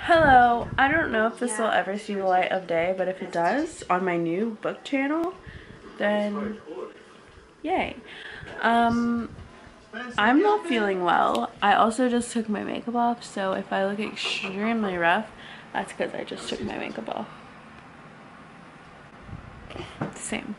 Hello, I don't know if this will ever see the light of day, but if it does on my new book channel, then yay. I'm not feeling well. I also just took my makeup off, so if I look extremely rough, that's because I just took my makeup off. Same.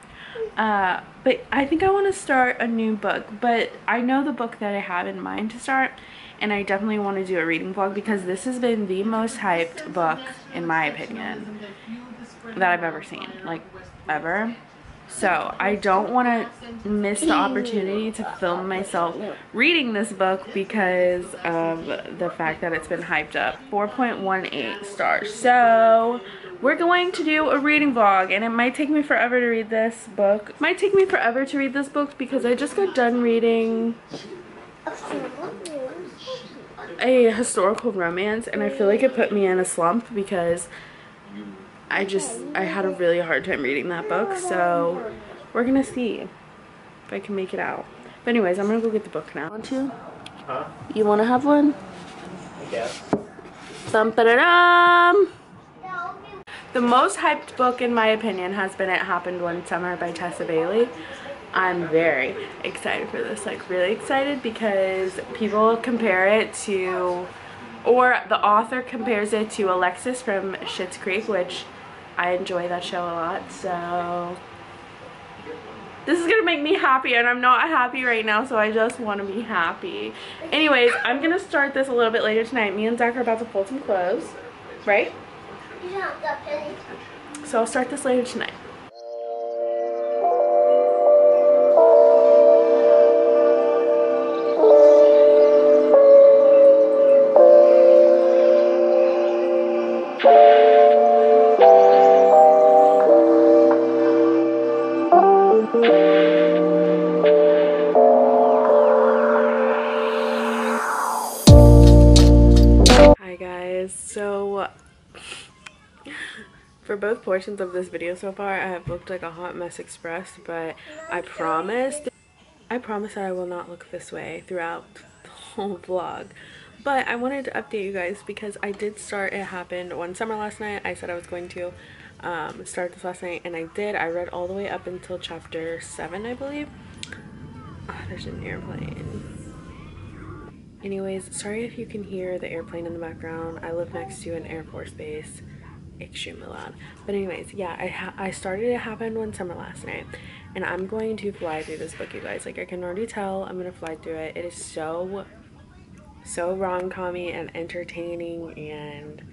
But I think I want to start a new book, but I know the book that I have in mind to start, and I definitely want to do a reading vlog because this has been the most hyped book, in my opinion, that I've ever seen, like ever. So I don't want to miss the opportunity to film myself reading this book because of the fact that it's been hyped up. 4.18 stars. So we're going to do a reading vlog, and it might take me forever to read this book. It might take me forever to read this book because I just got done reading a historical romance, and I feel like it put me in a slump because I had a really hard time reading that book, so we're gonna see if I can make it out. But anyways, I'm gonna go get the book now. Want to? Huh? You wanna have one? I guess. Bum-ba-da-dum! The most hyped book, in my opinion, has been It Happened One Summer by Tessa Bailey. I'm very excited for this, like really excited, because people compare it to, or the author compares it to Alexis from Schitt's Creek, which I enjoy that show a lot, so this is gonna make me happy, and I'm not happy right now, so I just want to be happy. Anyways, I'm gonna start this a little bit later tonight. Me and Zach are about to fold some clothes, right? So I'll start this later tonight. Hi guys, so for both portions of this video so far, I have looked like a hot mess express, but I promise that I will not look this way throughout the whole vlog. But I wanted to update you guys because I did start It Happened One Summer last night. I said I was going to start this last night, and I did. I read all the way up until chapter 7, I believe. Oh, there's an airplane. Anyways, sorry if you can hear the airplane in the background. I live next to an Air Force base. Extremely loud. But anyways, yeah, I started It Happened One Summer last night, and I'm going to fly through this book, you guys. Like, I can already tell I'm gonna fly through it. It is so rom-commy and entertaining and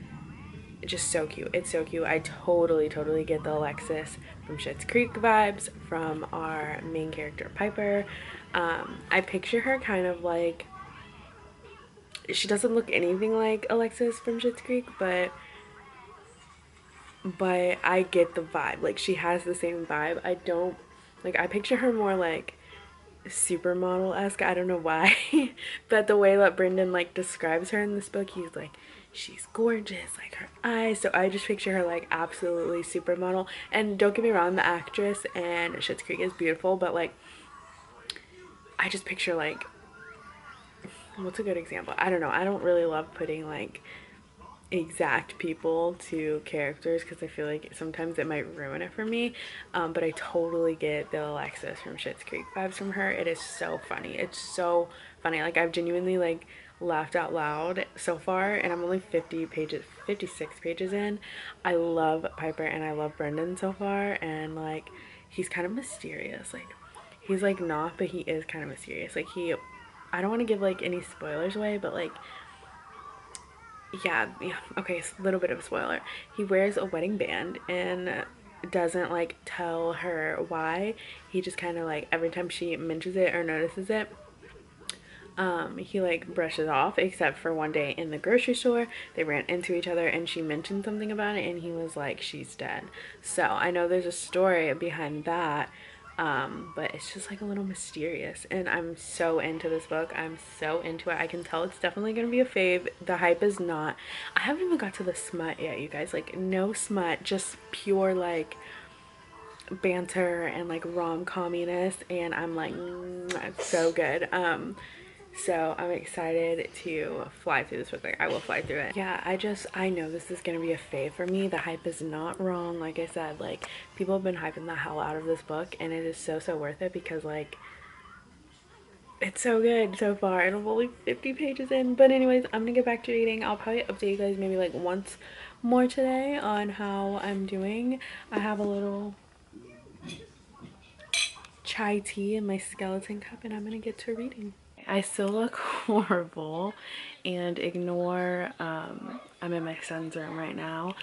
just so cute. It's so cute. I totally get the Alexis from Schitt's Creek vibes from our main character Piper. I picture her kind of like, she doesn't look anything like Alexis from Schitt's Creek, but I get the vibe. Like, she has the same vibe. I picture her more like supermodel-esque. I don't know why. But the way that Brendan like describes her in this book, he's like, she's gorgeous, like her eyes. So I just picture her like absolutely supermodel. And don't get me wrong, the actress in Schitt's Creek is beautiful, but like, I just picture like, what's a good example? I don't know. I don't really love putting like exact people to characters because I feel like sometimes it might ruin it for me, but I totally get the Alexis from Schitt's Creek vibes from her. It is so funny. It's so funny. Like, I've genuinely like laughed out loud so far, and I'm only 56 pages in. I love Piper and I love Brendan so far, and like, he's kind of mysterious. Like, he's like not, but he is kind of mysterious. Like, I don't want to give like any spoilers away, but like, yeah, okay, a little bit of a spoiler. He wears a wedding band and doesn't like tell her why. He just kind of like, every time she mentions it or notices it, he like brushes off, except for one day in the grocery store they ran into each other and she mentioned something about it and he was like, she's dead. So I know there's a story behind that, but it's just like a little mysterious, and I'm so into this book. I'm so into it. I can tell it's definitely gonna be a fave. The hype is not, I haven't even got to the smut yet, you guys. Like, no smut, just pure like banter and like rom-comminess, and I'm like, it's so good. So I'm excited to fly through this book. Like, I will fly through it. Yeah, I know this is gonna be a fave for me. The hype is not wrong. Like I said, like, people have been hyping the hell out of this book, and it is so worth it because, like, it's so good so far, and I'm only 50 pages in. But anyways, I'm gonna get back to reading. I'll probably update you guys maybe like once more today on how I'm doing. I have a little chai tea in my skeleton cup, and I'm gonna get to reading. I still look horrible, and ignore I'm in my son's room right now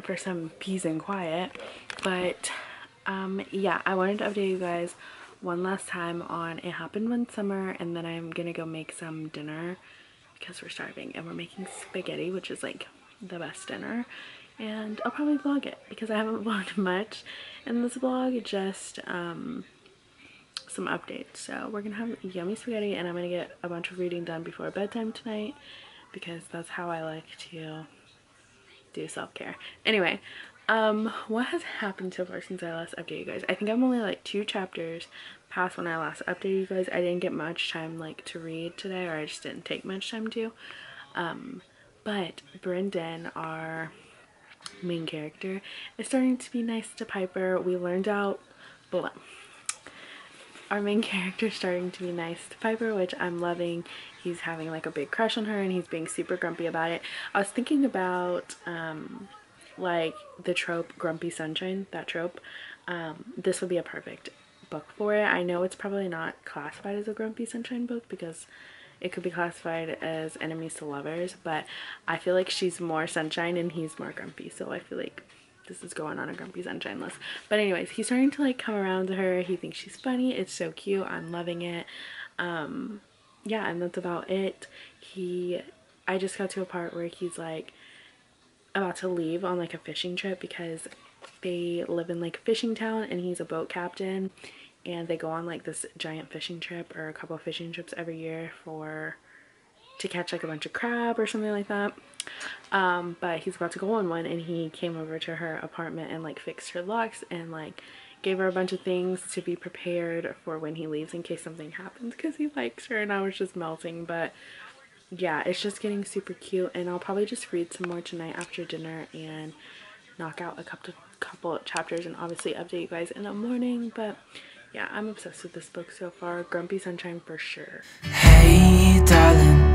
for some peace and quiet. But yeah, I wanted to update you guys one last time on it happened one summer, and then I'm gonna go make some dinner because we're starving, and we're making spaghetti, which is like the best dinner. And I'll probably vlog it because I haven't vlogged much in this vlog, just some updates. So we're gonna have yummy spaghetti, and I'm gonna get a bunch of reading done before bedtime tonight because that's how I like to do self-care. Anyway, what has happened so far since I last updated you guys? I think I'm only like 2 chapters past when I last updated you guys. I didn't get much time like to read today, or I just didn't take much time to. But Brendan, our main character, is starting to be nice to Piper. We learned out below. Our main character is starting to be nice to Piper, which I'm loving. He's having like a big crush on her, and he's being super grumpy about it. I was thinking about like the trope Grumpy Sunshine, that trope. This would be a perfect book for it. I know it's probably not classified as a Grumpy Sunshine book because it could be classified as enemies to lovers, but I feel like she's more sunshine and he's more grumpy, so I feel like this is going on a Grumpy Sunshine list. But anyways, he's starting to like come around to her. He thinks she's funny. It's so cute. I'm loving it. Yeah, and that's about it. I just got to a part where he's like about to leave on like a fishing trip because they live in like a fishing town, and he's a boat captain, and they go on like this giant fishing trip, or a couple of fishing trips every year to catch like a bunch of crab or something like that. But he's about to go on one, and he came over to her apartment and like fixed her locks and like gave her a bunch of things to be prepared for when he leaves in case something happens, because he likes her, and I was just melting. But yeah, it's just getting super cute, and I'll probably just read some more tonight after dinner and knock out a couple of chapters, and obviously update you guys in the morning. But yeah, I'm obsessed with this book so far. Grumpy Sunshine for sure. Hey darling,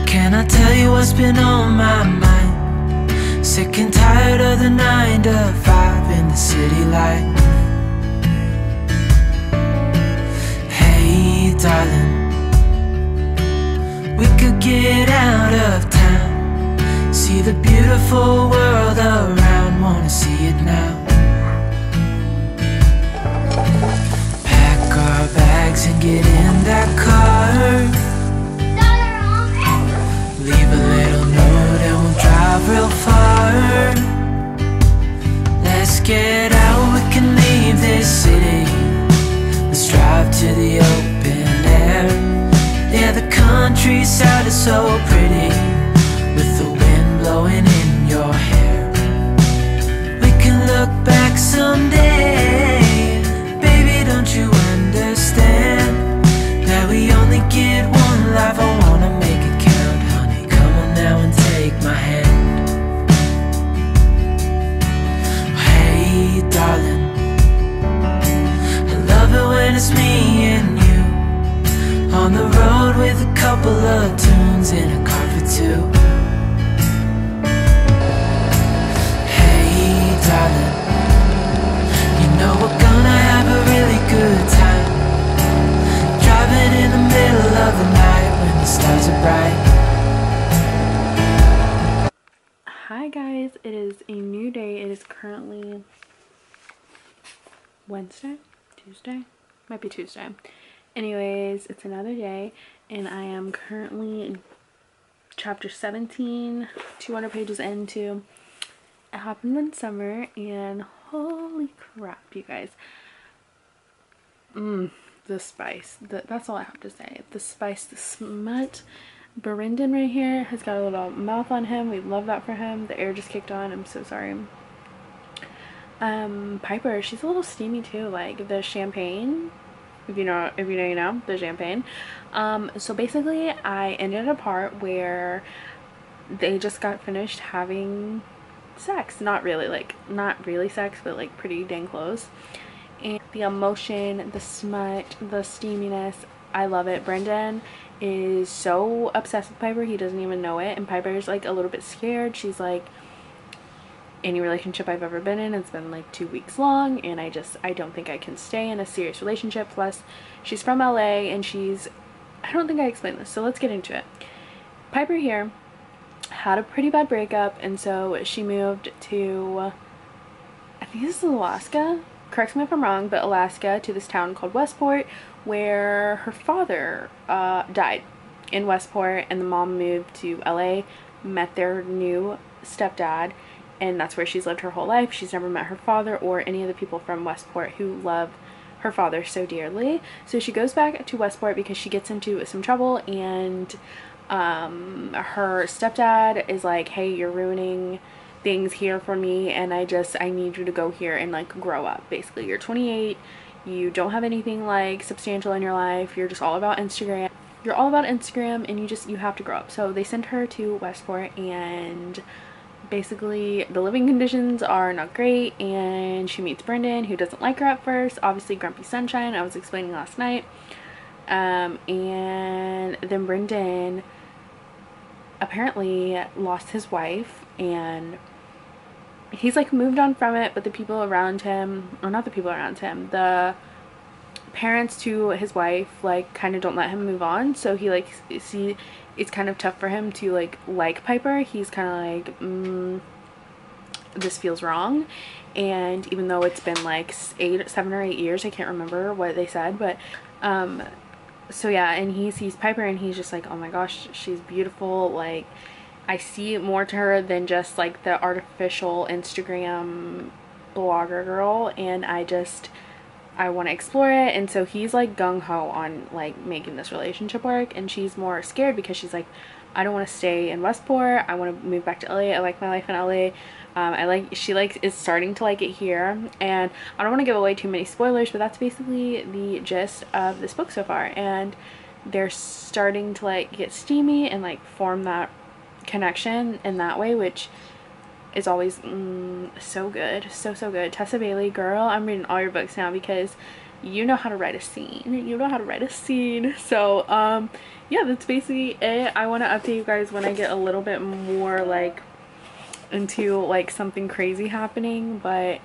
can I tell you what's been on my mind? Sick and tired of the 9 to 5 in the city life. Hey darling, we could get out of town, see the beautiful world around, wanna see it now. Pack our bags and get in that car, leave a little note and we'll drive real far. Let's get out, we can leave this city. Let's drive to the open air. Yeah, the countryside is so pretty, with the wind blowing in your hair. We can look back someday, baby, don't you understand that we only get one life? I wanna make it count, honey, come on now and take my hand. Hey darling, I love it when it's me and you on the road with a couple of tunes in a car for 2. Hey darling, you know we're gonna have a really good time, driving in the middle of the night when the stars are bright. Hi guys, it is a new day. It is currently Wednesday? Tuesday? Might be Tuesday. Anyways, it's another day, and I am currently in chapter 17, 200 pages into It Happened One Summer, and holy crap, you guys. The spice. That's all I have to say. The spice, the smut. Brendan right here has got a little mouth on him. We love that for him. The air just kicked on. I'm so sorry. Piper, she's a little steamy too. Like the champagne If you know, you know, the champagne. So basically I ended a part where they just got finished having sex. Not really, like, not really sex, but like pretty dang close. And the emotion, the smut, the steaminess, I love it. Brendan is so obsessed with Piper, he doesn't even know it, and Piper's like a little bit scared. She's like, any relationship I've ever been in, it's been like 2 weeks long, and I don't think I can stay in a serious relationship. Plus she's from LA, and I don't think I explained this, so let's get into it. Piper here had a pretty bad breakup, and so she moved to, I think this is Alaska, correct me if I'm wrong, but Alaska, to this town called Westport, where her father died in Westport, and the mom moved to LA, met their new stepdad, and that's where she's lived her whole life. She's never met her father or any of the people from Westport who love her father so dearly. So she goes back to Westport because she gets into some trouble, and her stepdad is like, hey, you're ruining things here for me, and I need you to go here and like grow up. Basically, you're 28, you don't have anything like substantial in your life, you're just all about Instagram, and you have to grow up. So they sent her to Westport, and basically the living conditions are not great, and she meets Brendan, who doesn't like her at first, obviously grumpy sunshine, I was explaining last night. And then Brendan apparently lost his wife, and he's like moved on from it, but the people around him, or not the people around him, the parents to his wife like kind of don't let him move on. So he like, see, it's kind of tough for him to like Piper. He's kind of like, this feels wrong. And even though it's been like 7 or 8 years, I can't remember what they said, but so yeah, and he sees Piper, and he's just like, oh my gosh, she's beautiful, like I see more to her than just like the artificial Instagram blogger girl, and I want to explore it. And so he's like gung-ho on like making this relationship work, and she's more scared because she's like, I don't want to stay in Westport, I want to move back to LA, I like my life in LA. She is starting to like it here, and I don't want to give away too many spoilers, but that's basically the gist of this book so far. And they're starting to like get steamy and like form that connection in that way, which is always so good, so good. Tessa Bailey, girl, I'm reading all your books now because you know how to write a scene. So yeah, that's basically it. I want to update you guys when I get a little bit more like into like something crazy happening, but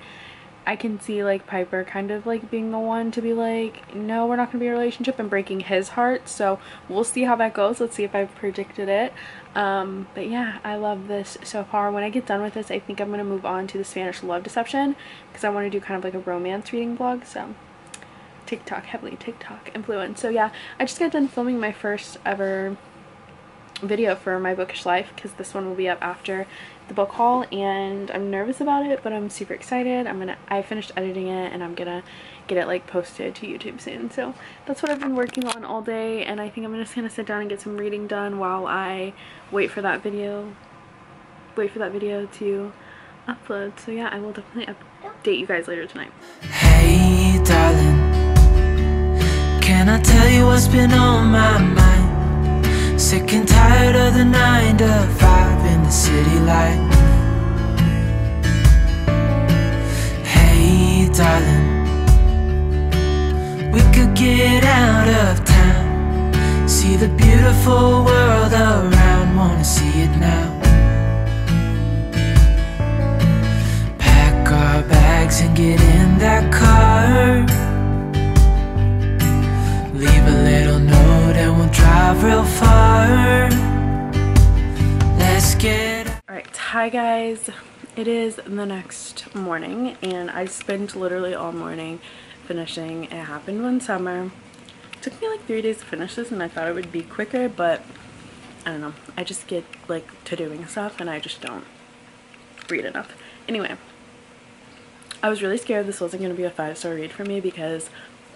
I can see like Piper kind of like being the one to be like, no, we're not gonna be a relationship, and breaking his heart. So we'll see how that goes. Let's see if I've predicted it. But yeah, I love this so far. When I get done with this, I think I'm gonna move on to the Spanish love deception, because I want to do kind of like a romance reading vlog. So TikTok, heavily TikTok influence. So yeah, I just got done filming my first ever video for my bookish life, because this one will be up after the book haul, and I'm nervous about it, but I'm super excited. I finished editing it, and I'm gonna get it like posted to YouTube soon. So that's what I've been working on all day, and I think I'm just gonna sit down and get some reading done while I wait for that video to upload. So yeah, I will definitely update you guys later tonight. Hey darling, can I tell you what's been on my mind? Sick and tired of the 9 to 5 in the city life. Hey darling, we could get out of town, see the beautiful world around, wanna see it now. Pack our bags and get in that car, leave a little note and we'll drive real far. Let's get... Alright, hi guys. It is the next morning, and I spent literally all morning finishing It Happened One Summer. It took me like 3 days to finish this, and I thought it would be quicker, but I don't know. I just get like to doing stuff, and I just don't read enough. Anyway, I was really scared this wasn't going to be a 5-star read for me, because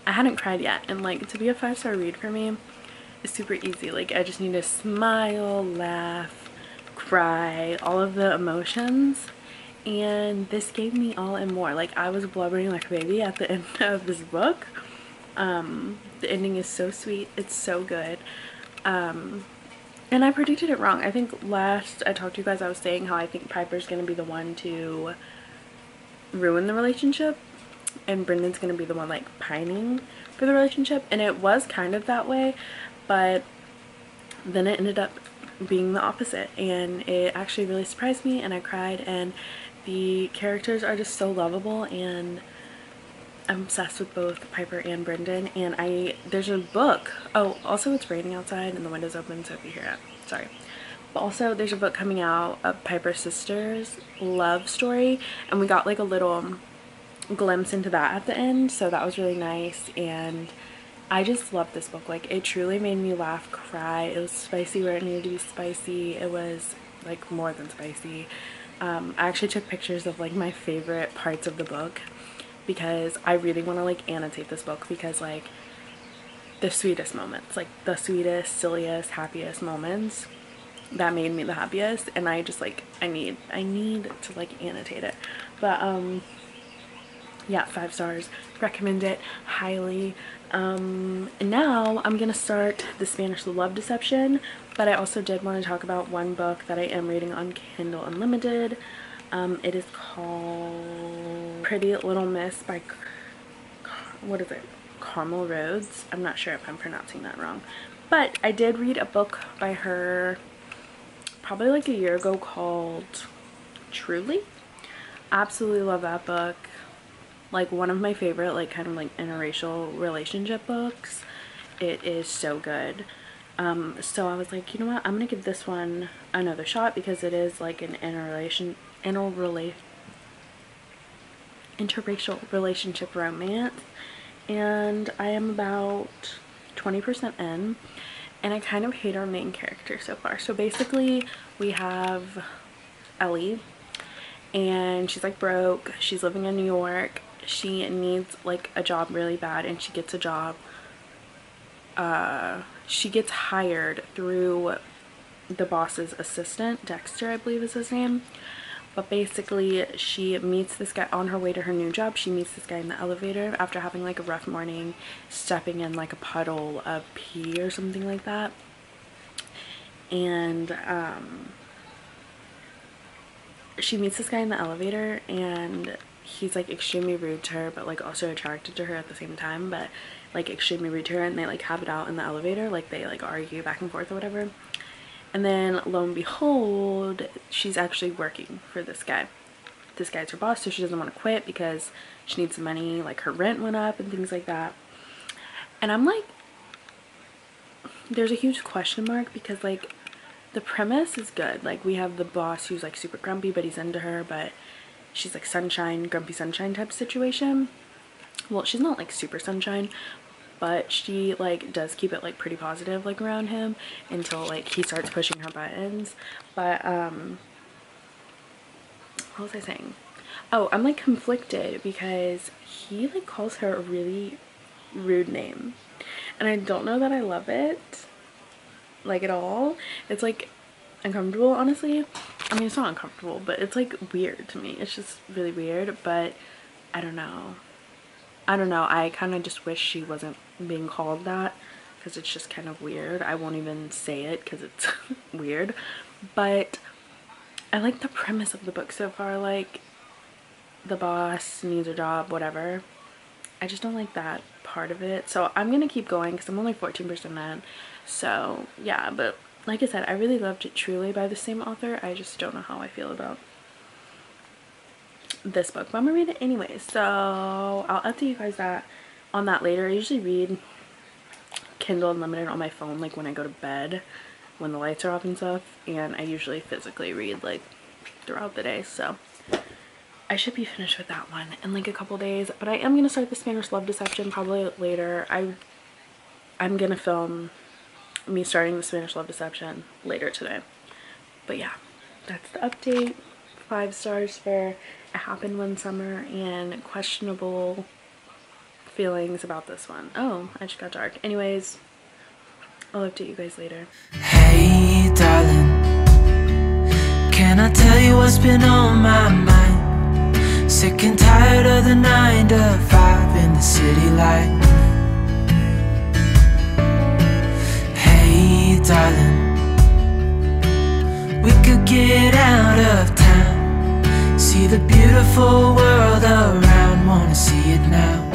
I hadn't cried yet, and like to be a 5-star read for me is super easy. Like I just need to smile, laugh, cry, all of the emotions, and this gave me all and more. Like I was blubbering like a baby at the end of this book, The ending is so sweet. It's so good. And I predicted it wrong. I think last I talked to you guys, I was saying how I think Piper's gonna be the one to ruin the relationship and Brendan's gonna be the one like pining for the relationship, and it was kind of that way, but then it ended up being the opposite, and it actually really surprised me, and I cried, and the characters are just so lovable, and I'm obsessed with both Piper and Brendan. And there's a book. Oh, also it's raining outside and the window's open, so if you hear it, sorry. But also there's a book coming out of Piper's sister's love story, and we got like a little glimpse into that at the end, so that was really nice. And I just love this book. Like, it truly made me laugh, cry. It was spicy where it needed to be spicy. It was like more than spicy. I actually took pictures of like my favorite parts of the book because I really want to like annotate this book, because like the sweetest moments, like the sweetest, silliest, happiest moments that made me the happiest, and I just like I need to like annotate it. But yeah, 5 stars, recommend it highly. And now I'm gonna start the Spanish Love Deception, but I also did want to talk about one book that I am reading on Kindle Unlimited. It is called Pretty Little Miss by what is it, Carmel Rhodes. I'm not sure if I'm pronouncing that wrong, but I did read a book by her probably like a year ago called Truly. Absolutely love that book. Like one of my favorite like kind of like interracial relationship books. It is so good. So I was like, you know what, I'm gonna give this one another shot, because it is like an interracial relationship romance, and I am about 20% in, and I kind of hate our main character so far. So basically we have Ellie, and she's like broke, she's living in New York, she needs like a job really bad, and she gets a job, she gets hired through the boss's assistant, Dexter I believe is his name. But basically she meets this guy on her way to her new job. She meets this guy in the elevator after having like a rough morning, stepping in like a puddle of pee or something like that. And she meets this guy in the elevator, and he's like extremely rude to her, but like also attracted to her at the same time, but like extremely rude to her, and they like have it out in the elevator, like they like argue back and forth or whatever. And then lo and behold, she's actually working for this guy. This guy's her boss, so she doesn't want to quit because she needs some money, like her rent went up and things like that. And I'm like, there's a huge question mark, because like the premise is good. Like we have the boss who's like super grumpy, but he's into her, but she's like sunshine, grumpy sunshine type situation. Well, she's not like super sunshine, but she like does keep it like pretty positive like around him until like he starts pushing her buttons. But what was I saying? Oh, I'm like conflicted because he like calls her a really rude name, and I don't know that I love it like at all. It's like uncomfortable, honestly. I mean, it's not uncomfortable, but it's like weird to me. It's just really weird. But I don't know, I kind of just wish she wasn't being called that, because it's just kind of weird. I won't even say it because it's weird, but I like the premise of the book so far. Like the boss needs a job, whatever. I just don't like that part of it, so I'm gonna keep going because I'm only 14% in. So yeah, but like I said, I really loved it, Truly by the same author. I just don't know how I feel about this book, but I'm gonna read it anyway, so I'll update you guys on that later. I usually read Kindle Unlimited on my phone like when I go to bed, when the lights are off and stuff, and I usually physically read like throughout the day, so I should be finished with that one in like a couple days. But I am gonna start the Spanish Love Deception probably later. I'm gonna film me starting the Spanish Love Deception later today. But yeah, that's the update. 5 stars for It Happened One Summer, and questionable feelings about this one. Oh, I just got dark. Anyways, I'll update you guys later. Hey darling, can I tell you what's been on my mind? Sick and tired of the 9 to 5 in the city life. darling. We could get out of town, see the beautiful world around, wanna see it now.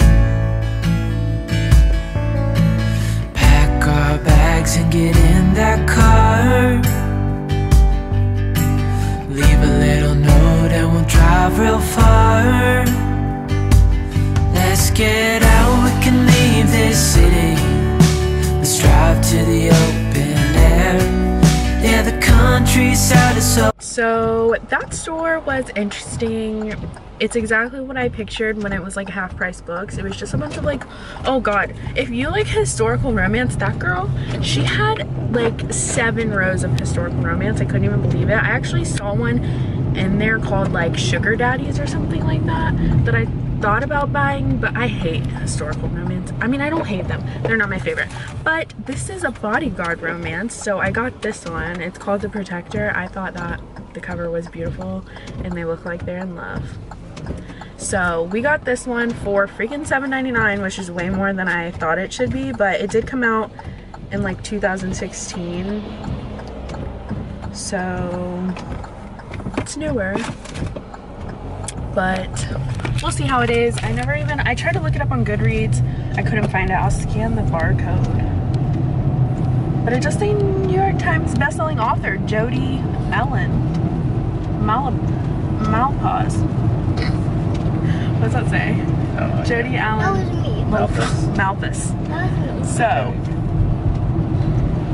Pack our bags and get in that car, leave a little note and we'll drive real far. Let's get out, we can leave this city. Let's drive to the open air. Yeah, the countryside is so that store was interesting. It's exactly what I pictured when it was like half price books. It was just a bunch of like, oh god, if you like historical romance, that girl, she had like 7 rows of historical romance. I couldn't even believe it. I actually saw one in there called like Sugar Daddies or something like that I thought about buying, but I hate historical romance. I mean, I don't hate them, they're not my favorite, but this is a bodyguard romance, so I got this one. It's called The Protector. I thought that the cover was beautiful and they look like they're in love, so we got this one for freaking $7.99, which is way more than I thought it should be, but it did come out in like 2016, so it's newer, but we'll see how it is. I tried to look it up on Goodreads. I couldn't find it. I'll scan the barcode. But it just say New York Times bestselling author Jody Malpass. What's that say? Jody Allen. That was me. Malpass. That was me. So,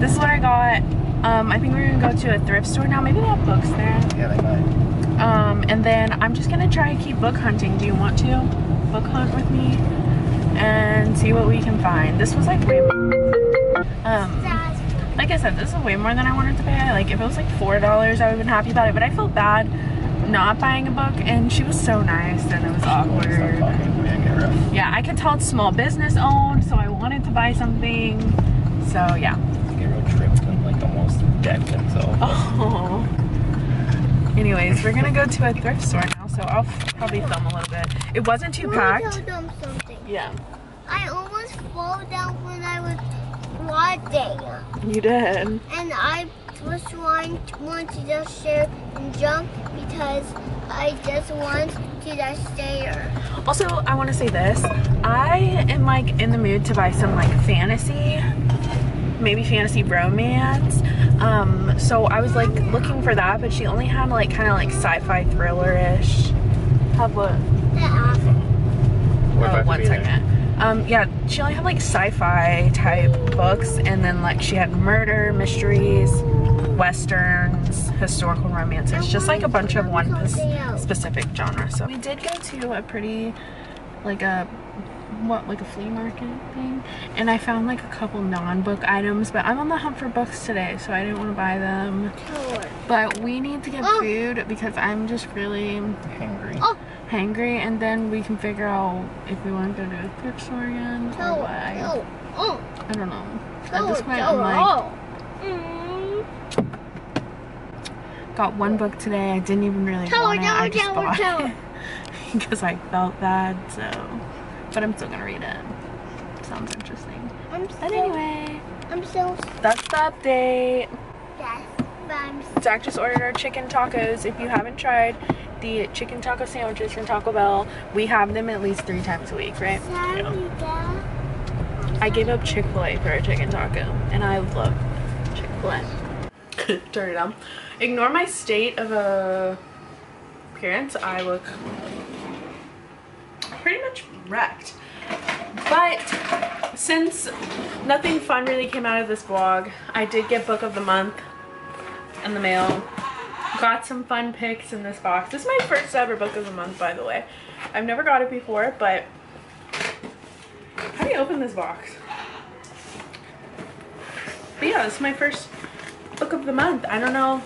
this is what I got. I think we're gonna go to a thrift store now. Maybe they have books there. Yeah, they might. And then I'm just gonna try and keep book hunting. Do you want to book hunt with me and see what we can find? This was like way like I said, this is way more than I wanted to pay. Like if it was like $4, I would have been happy about it, but I felt bad not buying a book, and she was so nice and it was awkward. Yeah, I could tell it's small business owned, so I wanted to buy something. So yeah. Get real tripped and like almost decked himself. Oh. Anyways, we're gonna go to a thrift store now, so I'll probably film a little bit. It wasn't too packed. Tell them something. Yeah. I almost fall down when I was riding. You did. And I was trying to just share and jump because I just want to just stay there. Also, I want to say this. I am like in the mood to buy some like fantasy, maybe fantasy romance. So I was like looking for that, but she only had like kind of like sci-fi thriller-ish. Have what? Oh, 1 second. Yeah, she only had like sci-fi type books, and then like she had murder, mysteries, westerns, historical romances, just like a bunch of one specific genre. So we did go to a pretty like a flea market thing, and I found like a couple non-book items, but I'm on the hunt for books today, so I didn't want to buy them. But we need to get food because I'm just really hangry, and then we can figure out if we want to go to a thrift store again or what. I don't know. At this point I'm like, got one book today. I didn't even really want it. I just bought it because I felt bad, so. But I'm still gonna read it. Sounds interesting. But anyway, that's the update. Yes, Zach just ordered our chicken tacos. If you haven't tried the chicken taco sandwiches from Taco Bell, we have them at least 3 times a week, right? yeah. I gave up Chick-fil-A for a chicken taco, and I love Chick-fil-A. Turn it on. Ignore my state of appearance. I look pretty much wrecked, but since nothing fun really came out of this vlog, I did get book of the month in the mail. Got some fun picks in this box. This is my first ever book of the month, by the way. I've never got it before, but how do you open this box? But yeah, this is my first book of the month. I don't know,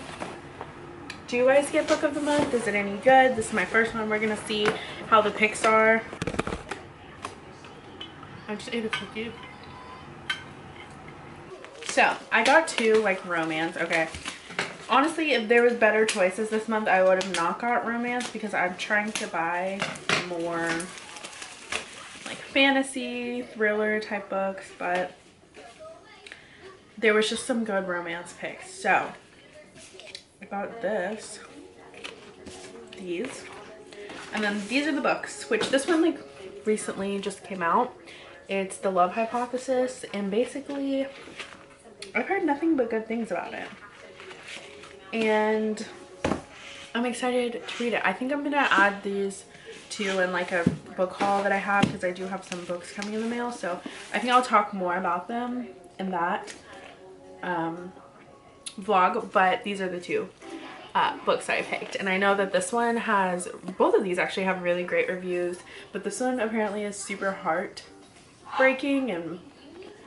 do you guys get book of the month? Is it any good? This is my first one. We're gonna see how the picks are. I just ate a cookie. So I got 2 like romance. Okay, honestly, if there was better choices this month, I would have not got romance because I'm trying to buy more like fantasy thriller type books, but there was just some good romance picks. So I got these, and then these are the books, which this one like recently just came out. It's The Love Hypothesis, and basically I've heard nothing but good things about it, and I'm excited to read it. I think I'm gonna add these two in like a book haul that I have, because I do have some books coming in the mail, so I think I'll talk more about them in that vlog. But these are the two books that I picked, and I know that this one has, both of these actually have really great reviews, but this one apparently is super heartbreaking, and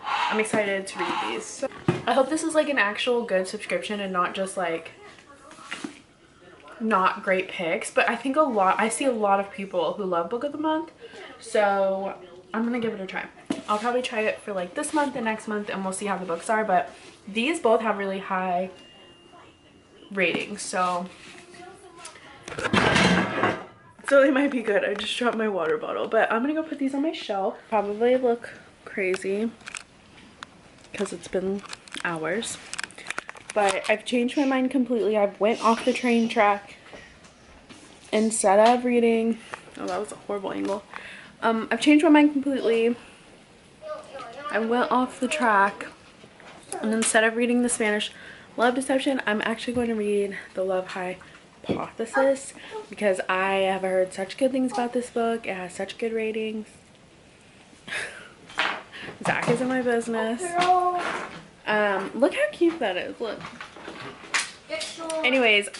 I'm excited to read these. So I hope this is like an actual good subscription and not just like not great picks. But I think I see a lot of people who love book of the month, so I'm gonna give it a try. I'll probably try it for like this month and next month, and we'll see how the books are. But these both have really high ratings, so they might be good. I just dropped my water bottle, but I'm gonna go put these on my shelf. Probably look crazy because it's been hours, but I've changed my mind completely. I've went off the train track. Instead of reading, oh, that was a horrible angle. I've changed my mind completely. I went off the track, and instead of reading the Spanish Love Deception, I'm actually going to read The Love Hypothesis, because I have heard such good things about this book. It has such good ratings. Zach is in my business. Look how cute that is. Look. Anyways,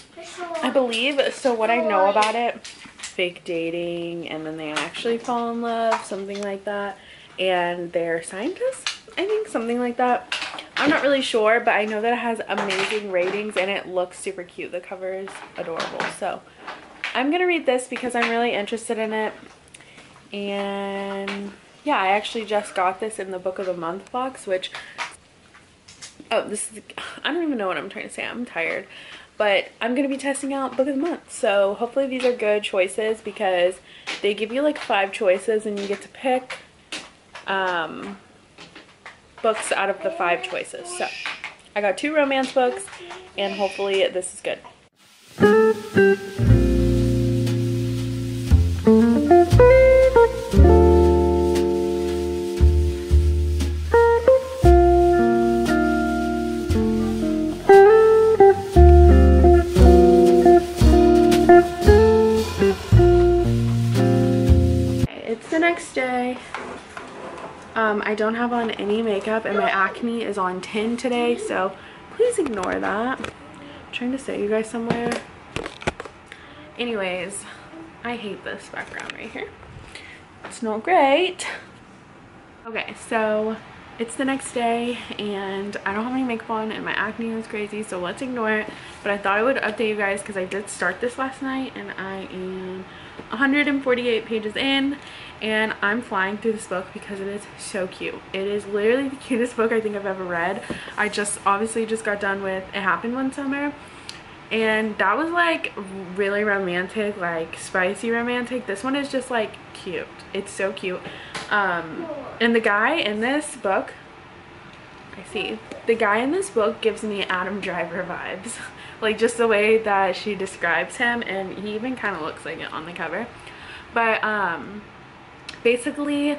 I believe, so what I know about it, fake dating, and then they actually fall in love, something like that, and they're scientists, I think, something like that. I'm not really sure, but I know that it has amazing ratings and it looks super cute. The cover is adorable. So I'm gonna read this because I'm really interested in it. And yeah, I actually just got this in the book of the month box, which, oh, this is, I don't even know what I'm trying to say. I'm tired. But I'm gonna be testing out book of the month. So hopefully these are good choices, because they give you like 5 choices and you get to pick books out of the 5 choices. So I got 2 romance books, and hopefully this is good. It's the next day. I don't have on any makeup, and my acne is on 10 today, so please ignore that. I'm trying to say you guys somewhere. Anyways, I hate this background right here. It's not great. Okay, so it's the next day and I don't have any makeup on and my acne is crazy, so let's ignore it. But I thought I would update you guys because I did start this last night, and I am 148 pages in, and I'm flying through this book because it is so cute. It is literally the cutest book I think I've ever read. I obviously just got done with It Happened One Summer, and that was like really romantic, like spicy romantic. This one is just like cute. It's so cute. And the guy in this book, the guy in this book gives me Adam Driver vibes. Like just the way that she describes him, and he even kind of looks like it on the cover. But basically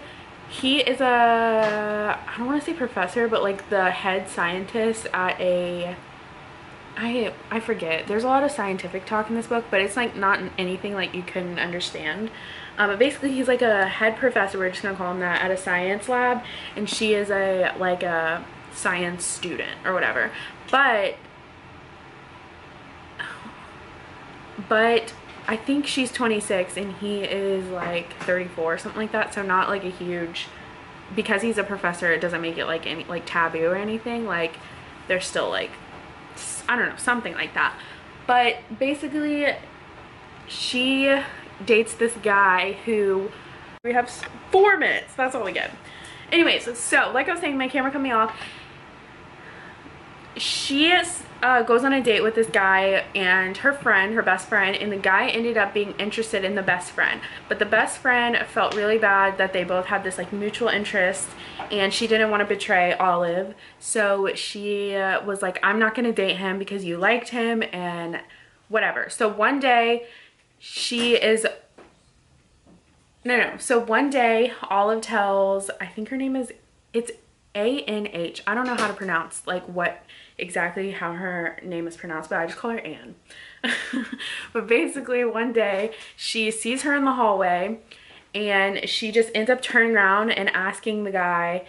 he is I don't want to say professor, but like the head scientist at I forget. There's a lot of scientific talk in this book, but it's like not anything like you couldn't understand. But basically he's like a head professor, we're just gonna call him that, at a science lab, and she is like a science student or whatever. But I think she's 26 and he is like 34 or something like that, so not like a huge, because he's a professor it doesn't make it like any like taboo or anything. Like they're still like, I don't know, something like that. But basically she dates this guy who, we have 4 minutes, that's all we get. Anyways, so like I was saying, my camera cut me off. She is, goes on a date with this guy and her friend, her best friend, and the guy ended up being interested in the best friend. But the best friend felt really bad that they both had this like mutual interest, and she didn't want to betray Olive. So she was like, I'm not going to date him because you liked him and whatever. So one day she is... No. So one day Olive tells, I think her name is... It's A-N-H. I don't know how to pronounce like what exactly how her name is pronounced, but I just call her Anne. But basically one day she sees her in the hallway and she just ends up turning around and asking the guy,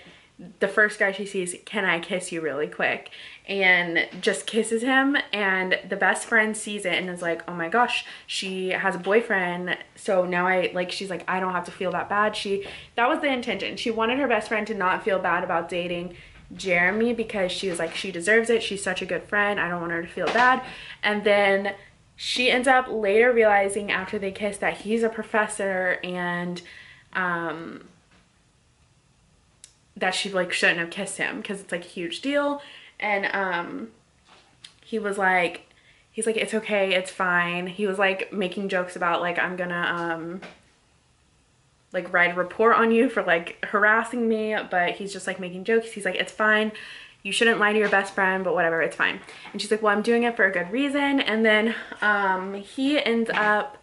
the first guy she sees, can I kiss you really quick? And just kisses him, and the best friend sees it and is like, oh my gosh, she has a boyfriend, so now she's like, I don't have to feel that bad. That was the intention. She wanted her best friend to not feel bad about dating Jeremy because she was like, she deserves it, she's such a good friend, I don't want her to feel bad. And then she ends up later realizing after they kiss that he's a professor, and that she like shouldn't have kissed him because it's like a huge deal. And he's like, it's okay, it's fine. He was like making jokes about like, I'm gonna like write a report on you for like harassing me, but he's just like making jokes. He's like, it's fine, you shouldn't lie to your best friend, but whatever, it's fine. And she's like, well, I'm doing it for a good reason. And then he ends up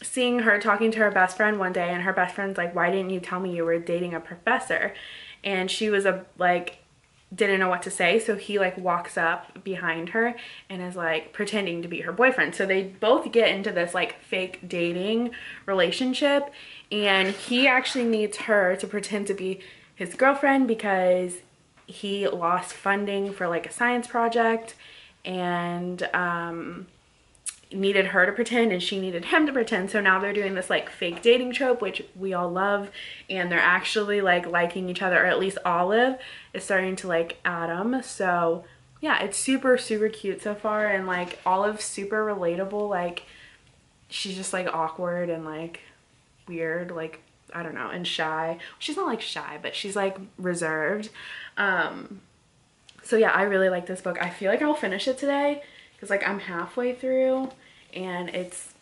seeing her talking to her best friend one day, and her best friend's like, why didn't you tell me you were dating a professor? And she was like didn't know what to say, so he like walks up behind her and is like pretending to be her boyfriend. So they both get into this like fake dating relationship, and he actually needs her to pretend to be his girlfriend because he lost funding for like a science project, and needed her to pretend and she needed him to pretend. So now they're doing this like fake dating trope, which we all love, and they're actually like liking each other, or at least Olive is starting to like Adam. So yeah, it's super cute so far, and like Olive's super relatable. Like she's just like awkward and like weird, like I don't know, and shy. She's not like shy, but she's like reserved. So yeah, I really like this book. I feel like I'll finish it today because like I'm halfway through, and it's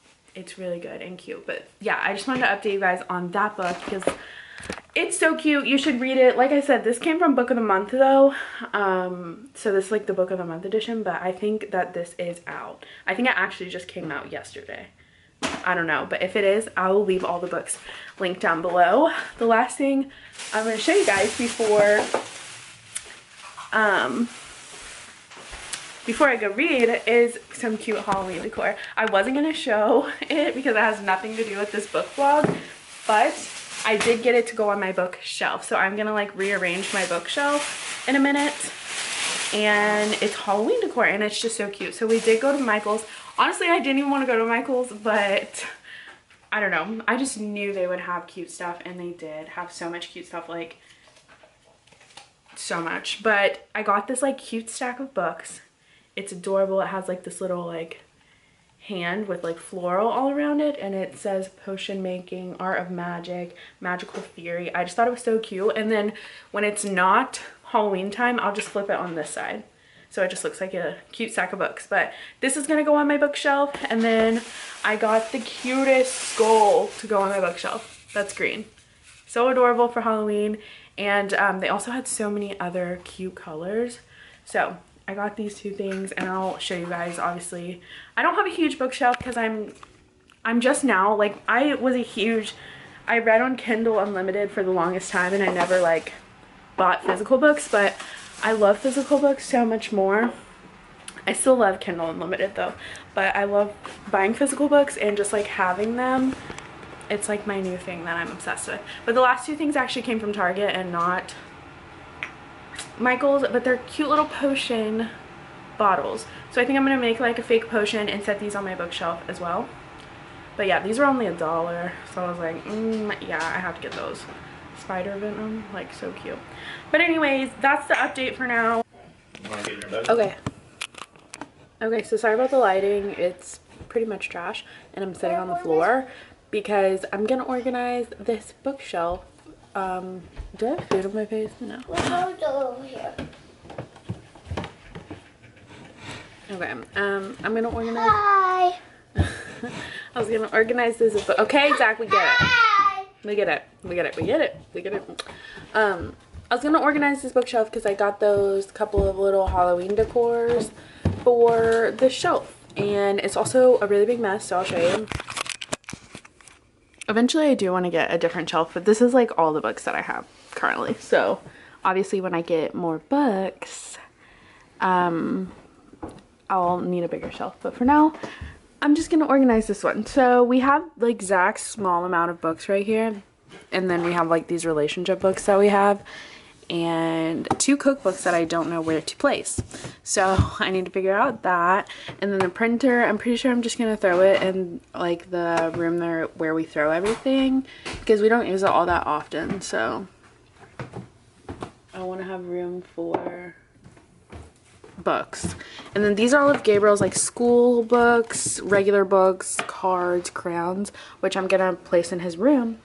really good and cute. But yeah, I just wanted to update you guys on that book because it's so cute. You should read it. Like I said, this came from Book of the Month though, so this is like the Book of the Month edition, but I think that this is out. I think it actually just came out yesterday. I don't know, but if it is, I will leave all the books linked down below. The last thing I'm going to show you guys before I go read is some cute Halloween decor. I wasn't going to show it because it has nothing to do with this book vlog, but I did get it to go on my bookshelf. So I'm going to like rearrange my bookshelf in a minute, and it's Halloween decor and it's just so cute. So we did go to Michael's. Honestly, I didn't even want to go to Michael's, but I don't know. I just knew they would have cute stuff, and they did have so much cute stuff, like so much. But I got this like cute stack of books. It's adorable. It has like this little like hand with like floral all around it, and it says potion making, art of magic, magical theory. I just thought it was so cute. And then when it's not Halloween time, I'll just flip it on this side, so it just looks like a cute stack of books. But this is gonna go on my bookshelf. And then I got the cutest skull to go on my bookshelf. That's green. So adorable for Halloween. And they also had so many other cute colors. So I got these two things, and I'll show you guys. Obviously, I don't have a huge bookshelf because I'm just now, like, I read on Kindle Unlimited for the longest time, and I never like bought physical books, but I love physical books so much more. I still love Kindle Unlimited though, but I love buying physical books and just like having them. It's like my new thing that I'm obsessed with. But the last two things actually came from Target and not Michael's, but they're cute little potion bottles. So I think I'm gonna make like a fake potion and set these on my bookshelf as well. But yeah, these are only $1, so I was like, yeah, I have to get those. Spider Venom, like so cute. But anyways, that's the update for now. Okay, so sorry about the lighting. It's pretty much trash, and I'm sitting on the floor because I'm gonna organize this bookshelf. Do I have food on my face? No. We'll go over here. Okay, I'm gonna organize. Hi. I was gonna organize this, but okay, Zach, we get it. We get it. We get it. We get it. We get it. I was gonna organize this bookshelf because I got those couple of little Halloween decors for the shelf, and it's also a really big mess, so I'll show you. Eventually I do want to get a different shelf, but this is like all the books that I have currently. So obviously when I get more books, I'll need a bigger shelf, but for now I'm just gonna organize this one. So we have like Zach's small amount of books right here, and then we have like these relationship books that we have, and 2 cookbooks that I don't know where to place. So I need to figure out that. And then the printer, I'm pretty sure I'm just gonna throw it in like the room there where we throw everything, because we don't use it all that often. So I want to have room for books. And then these are all of Gabriel's like school books, regular books, cards, crayons, which I'm gonna place in his room.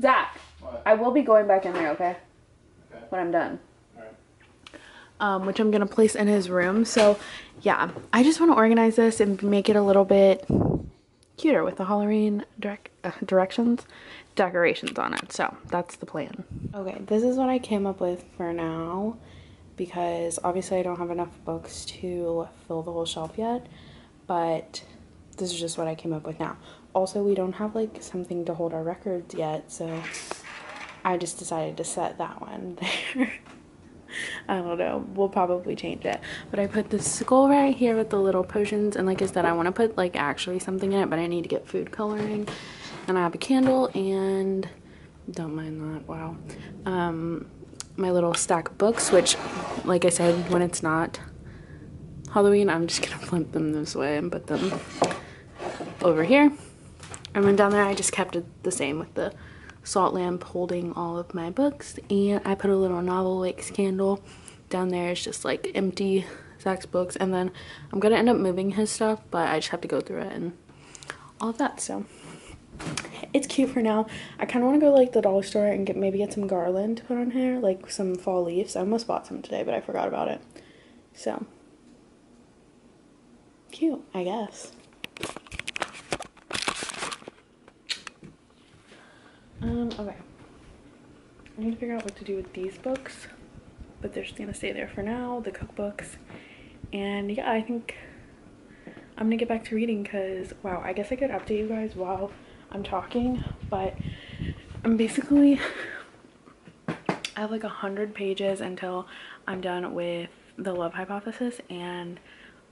Zach, what? I will be going back in there, okay? When I'm done. Alright. Which I'm gonna place in his room. So yeah, I just want to organize this and make it a little bit cuter with the Halloween decorations on it. So that's the plan. Okay, this is what I came up with for now, because obviously I don't have enough books to fill the whole shelf yet, but this is just what I came up with now. Also, we don't have like something to hold our records yet, so I just decided to set that one there. I don't know, we'll probably change it. But I put this skull right here with the little potions, and like I said, I want to put like actually something in it, but I need to get food coloring. And I have a candle, and don't mind that, wow. My little stack of books, which like I said, when it's not Halloween, I'm just gonna flip them this way and put them over here. And then down there I just kept it the same with the salt lamp holding all of my books, and I put a little Novel Lakes candle down there. It's just like empty Zach's books, and then I'm gonna end up moving his stuff, but I just have to go through it and all of that. So it's cute for now. I kind of want to go like the dollar store and maybe get some garland to put on here, like some fall leaves. I almost bought some today, but I forgot about it. So cute, I guess. Okay. I need to figure out what to do with these books, but they're just gonna stay there for now, the cookbooks. And yeah, I think I'm gonna get back to reading, because wow, I guess I could update you guys while I'm talking, but I'm basically, I have like 100 pages until I'm done with The Love Hypothesis, and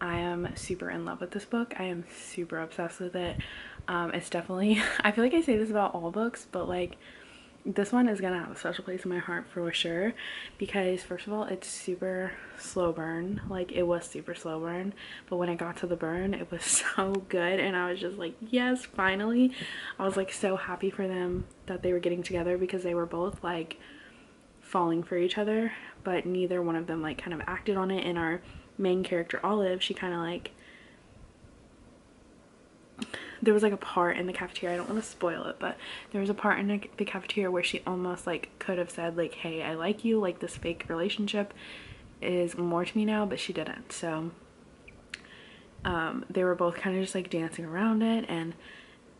I am super in love with this book. I am super obsessed with it. It's definitely, I feel like I say this about all books, but like this one is gonna have a special place in my heart for sure, because first of all, it's super slow burn. Like it was super slow burn, but when I got to the burn, it was so good, and I was just like, yes, finally. I was like so happy for them that they were getting together, because they were both like falling for each other, but neither one of them like kind of acted on it. And our main character Olive, she kind of like, there was like a part in the cafeteria, I don't want to spoil it, but there was a part in the cafeteria where she almost like could have said like, hey, I like you, like this fake relationship is more to me now, but she didn't. So they were both kind of just like dancing around it, and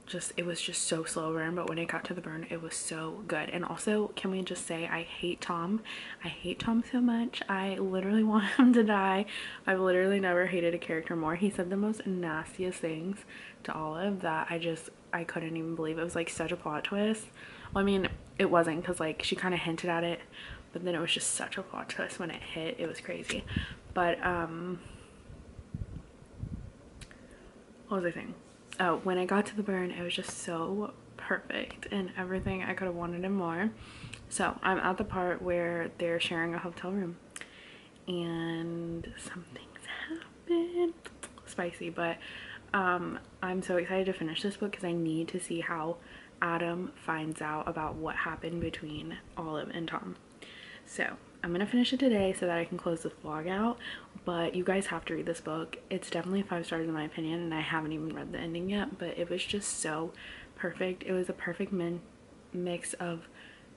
just, it was just so slow burn, but when it got to the burn, it was so good. And also, can we just say, I hate Tom. I hate Tom so much. I literally want him to die. I've literally never hated a character more. He said the most nastiest things to Olive that I couldn't even believe. It was like such a plot twist. Well, I mean, it wasn't, because like she kind of hinted at it, but then it was just such a plot twist when it hit. It was crazy. But what was I saying? Oh, when I got to the burn, it was just so perfect and everything. I could have wanted it more. So I'm at the part where they're sharing a hotel room, and something's happened. Spicy, but I'm so excited to finish this book, because I need to see how Adam finds out about what happened between Olive and Tom. So I'm gonna finish it today so that I can close this vlog out, but you guys have to read this book. It's definitely 5 stars in my opinion, and I haven't even read the ending yet, but it was just so perfect. It was a perfect mix of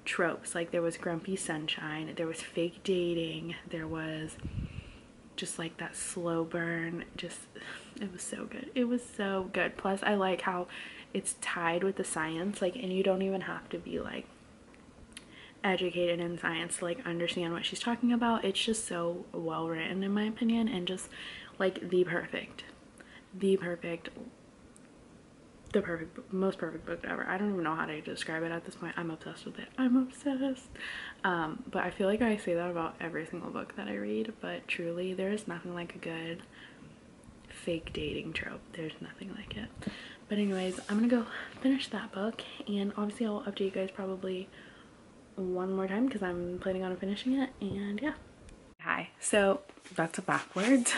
tropes. Like there was grumpy sunshine, there was fake dating, there was just like that slow burn. Just, it was so good. It was so good. Plus I like how it's tied with the science, like, and you don't even have to be like educated in science to like understand what she's talking about. It's just so well written in my opinion, and just like the perfect most perfect book ever. I don't even know how to describe it at this point. I'm obsessed with it. I'm obsessed. But I feel like I say that about every single book that I read, but truly there is nothing like a good fake dating trope. There's nothing like it. But anyways, I'm gonna go finish that book, and obviously I'll update you guys probably one more time because I'm planning on finishing it. And yeah. Hi. So that's backwards.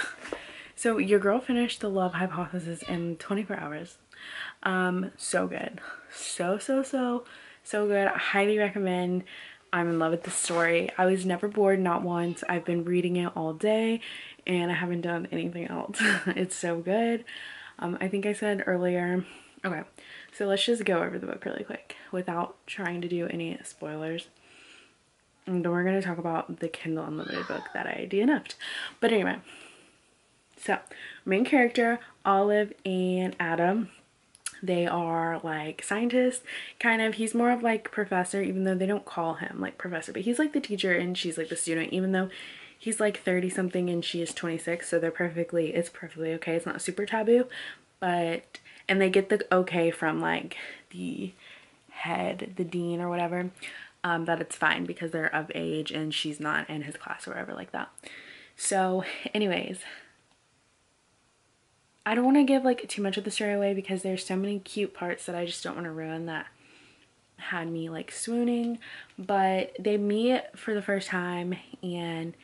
So your girl finished The Love Hypothesis in 24 hours. So good. So good. I highly recommend. I'm in love with the story. I was never bored, not once. I've been reading it all day and I haven't done anything else. It's so good. I think I said earlier. Okay, so let's just go over the book really quick without trying to do any spoilers. And then we're going to talk about the Kindle Unlimited book that I DNF'd. But anyway, so main character, Olive and Adam, they are like scientists, kind of. He's more of like professor, even though they don't call him like professor, but he's like the teacher and she's like the student, even though he's like 30 something and she is 26. So it's perfectly okay. It's not super taboo, but, and they get the okay from like the head, the dean or whatever, that it's fine because they're of age and she's not in his class or whatever like that. So anyways, I don't want to give like too much of the story away because there's so many cute parts that I just don't want to ruin that had me like swooning. But they meet for the first time and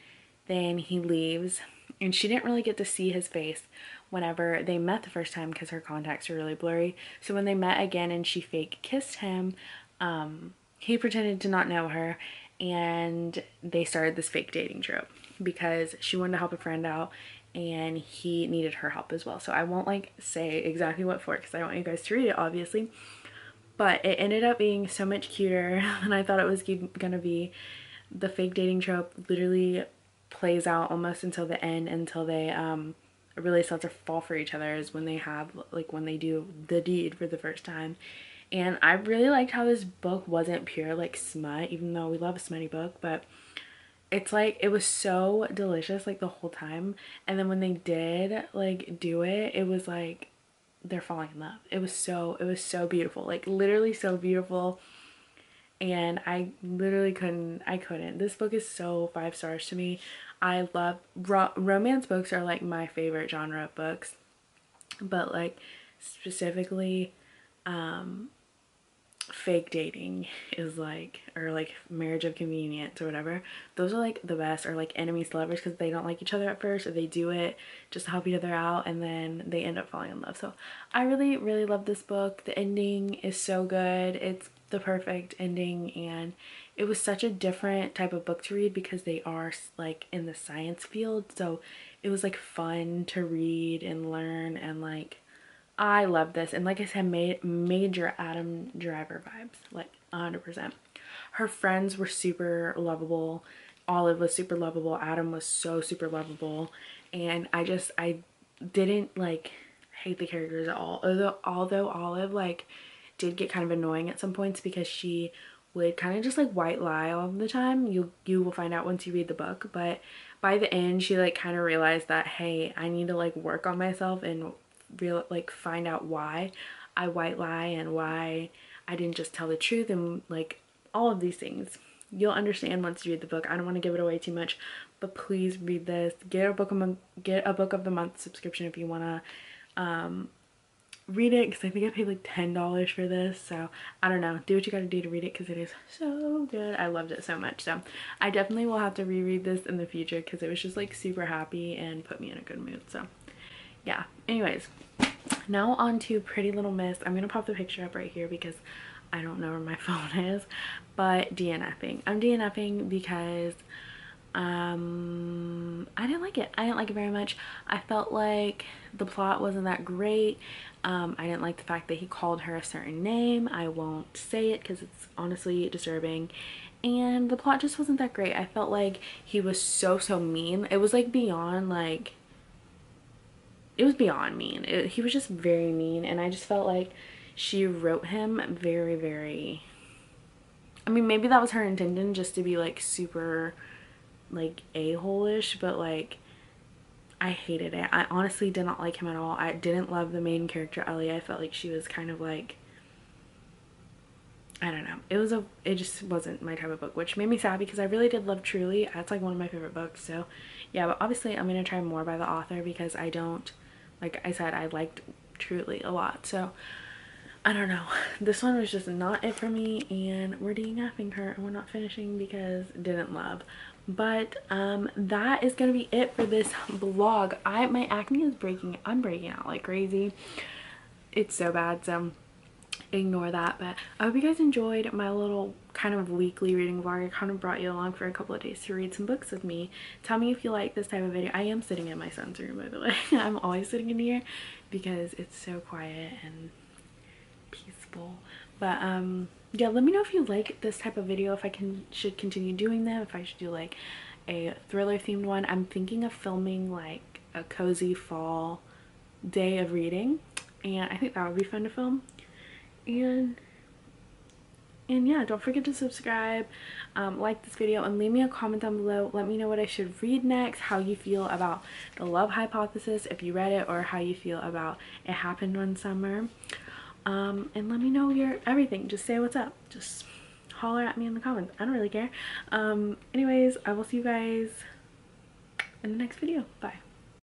then he leaves, and she didn't really get to see his face whenever they met the first time because her contacts are really blurry. So when they met again and she fake kissed him, he pretended to not know her, and they started this fake dating trope because she wanted to help a friend out and he needed her help as well. So I won't like say exactly what for because I want you guys to read it obviously, but it ended up being so much cuter than I thought it was gonna be. The fake dating trope literally plays out almost until the end, until they really start to fall for each other, is when they have like when they do the deed for the first time. And I really liked how this book wasn't pure like smut, even though we love a smutty book, but it's like it was so delicious like the whole time. And then when they did like do it, it was like they're falling in love. It was so beautiful, like literally so beautiful. And I literally couldn't. This book is so 5 stars to me. I love romance books, are like my favorite genre of books, but like specifically fake dating is like, or like marriage of convenience or whatever, those are like the best. Or like enemies to lovers, because they don't like each other at first, or they do it just to help each other out and then they end up falling in love. So I really love this book. The ending is so good. It's the perfect ending, and it was such a different type of book to read because they are like in the science field, so it was like fun to read and learn, and like I love this. And like I said, major Adam Driver vibes, like 100%. Her friends were super lovable. Olive was super lovable. Adam was so super lovable. And I didn't like hate the characters at all. Although Olive like did get kind of annoying at some points because she would kind of just like white lie all the time. You will find out once you read the book, but by the end she like kind of realized that, hey, I need to like work on myself and find out why I white lie and why I didn't just tell the truth, and like all of these things. You'll understand once you read the book. I don't want to give it away too much, but please read this. Get a book of the month subscription if you want to read it, because I think I paid like $10 for this. So I don't know, do what you gotta do to read it because it is so good. I loved it so much. So I definitely will have to reread this in the future because it was just like super happy and put me in a good mood. So yeah, anyways, now on to Pretty Little Miss. I'm gonna pop the picture up right here because I don't know where my phone is. But DNFing. I'm DNFing because I didn't like it. I didn't like it very much. I felt like the plot wasn't that great. I didn't like the fact that he called her a certain name. I won't say it because it's honestly disturbing. and the plot just wasn't that great. I felt like he was so mean. It was like beyond, like, it was beyond mean. He was just very mean, and I just felt like she wrote him very, I mean, maybe that was her intention, just to be like super like a-hole-ish, but like I hated it. I honestly did not like him at all. I didn't love the main character, Ellie. I felt like she was kind of like, I don't know. It just wasn't my type of book, which made me sad because I really did love Truly. That's like one of my favorite books. So yeah, but obviously I'm gonna try more by the author because I don't, like I said, I liked Truly a lot. So I don't know. This one was just not it for me, and we're DNFing her and we're not finishing because didn't love. But that is gonna be it for this vlog. My acne is I'm breaking out like crazy. It's so bad, so ignore that. But I hope you guys enjoyed my little kind of weekly reading vlog. I kind of brought you along for a couple of days to read some books with me. Tell me if you like this type of video. I am sitting in my son's room, by the way. I'm always sitting in here because it's so quiet and peaceful. But yeah, let me know if you like this type of video, if I should continue doing them, if I should do like a thriller themed one. I'm thinking of filming like a cozy fall day of reading, and I think that would be fun to film. And yeah, don't forget to subscribe, like this video, and leave me a comment down below. Let me know what I should read next, how you feel about The Love Hypothesis, if you read it, or how you feel about It Happened One Summer. And let me know your everything. Just say what's up. Just holler at me in the comments. I don't really care. Anyways, I will see you guys in the next video. Bye.